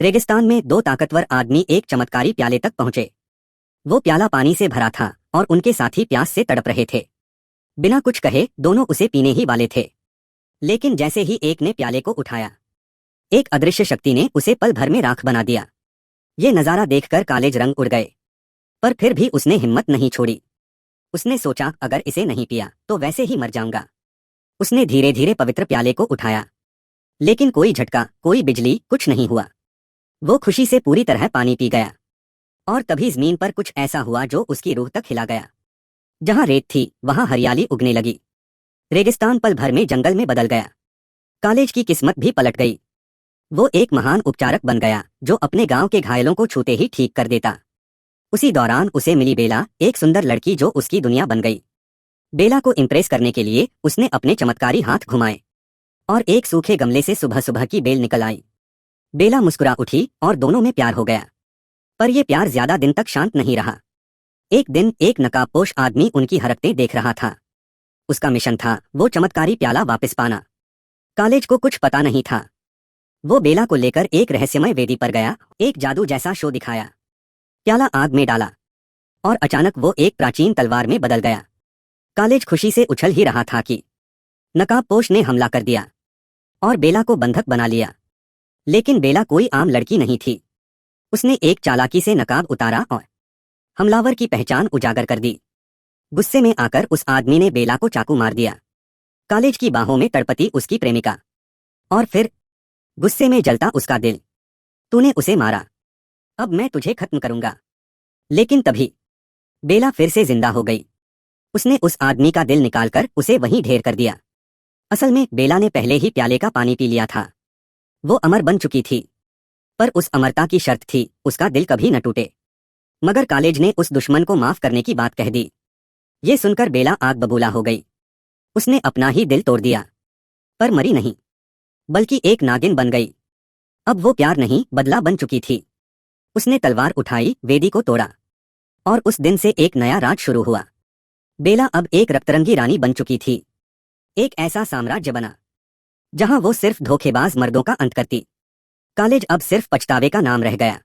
रेगिस्तान में दो ताकतवर आदमी एक चमत्कारी प्याले तक पहुंचे। वो प्याला पानी से भरा था और उनके साथी प्यास से तड़प रहे थे। बिना कुछ कहे दोनों उसे पीने ही वाले थे, लेकिन जैसे ही एक ने प्याले को उठाया, एक अदृश्य शक्ति ने उसे पल भर में राख बना दिया। ये नजारा देखकर कालेज रंग उड़ गए, पर फिर भी उसने हिम्मत नहीं छोड़ी। उसने सोचा, अगर इसे नहीं पिया तो वैसे ही मर जाऊंगा। उसने धीरे धीरे पवित्र प्याले को उठाया, लेकिन कोई झटका, कोई बिजली, कुछ नहीं हुआ। वो खुशी से पूरी तरह पानी पी गया, और तभी जमीन पर कुछ ऐसा हुआ जो उसकी रूह तक हिला गया। जहां रेत थी वहां हरियाली उगने लगी। रेगिस्तान पल भर में जंगल में बदल गया। कालेज की किस्मत भी पलट गई। वो एक महान उपचारक बन गया जो अपने गांव के घायलों को छूते ही ठीक कर देता। उसी दौरान उसे मिली बेला, एक सुंदर लड़की जो उसकी दुनिया बन गई। बेला को इम्प्रेस करने के लिए उसने अपने चमत्कारी हाथ घुमाए और एक सूखे गमले से सुबह सुबह की बेल निकल आई। बेला मुस्कुरा उठी और दोनों में प्यार हो गया। पर यह प्यार ज्यादा दिन तक शांत नहीं रहा। एक दिन एक नकाबपोश आदमी उनकी हरकतें देख रहा था। उसका मिशन था वो चमत्कारी प्याला वापस पाना। कालेज को कुछ पता नहीं था। वो बेला को लेकर एक रहस्यमय वेदी पर गया, एक जादू जैसा शो दिखाया, प्याला आग में डाला और अचानक वो एक प्राचीन तलवार में बदल गया। कालेज खुशी से उछल ही रहा था कि नकाबपोश ने हमला कर दिया और बेला को बंधक बना लिया। लेकिन बेला कोई आम लड़की नहीं थी। उसने एक चालाकी से नकाब उतारा और हमलावर की पहचान उजागर कर दी। गुस्से में आकर उस आदमी ने बेला को चाकू मार दिया। कालेज की बाहों में तड़पती उसकी प्रेमिका, और फिर गुस्से में जलता उसका दिल। तूने उसे मारा, अब मैं तुझे खत्म करूंगा। लेकिन तभी बेला फिर से जिंदा हो गई। उसने उस आदमी का दिल निकालकर उसे वहीं ढेर कर दिया। असल में बेला ने पहले ही प्याले का पानी पी लिया था। वो अमर बन चुकी थी, पर उस अमरता की शर्त थी, उसका दिल कभी न टूटे। मगर कालेज ने उस दुश्मन को माफ करने की बात कह दी। ये सुनकर बेला आग बबूला हो गई। उसने अपना ही दिल तोड़ दिया, पर मरी नहीं, बल्कि एक नागिन बन गई। अब वो प्यार नहीं, बदला बन चुकी थी। उसने तलवार उठाई, वेदी को तोड़ा, और उस दिन से एक नया राज शुरू हुआ। बेला अब एक रक्तरंगी रानी बन चुकी थी। एक ऐसा साम्राज्य बना जहां वो सिर्फ धोखेबाज मर्दों का अंत करती। कालेज अब सिर्फ पछतावे का नाम रह गया।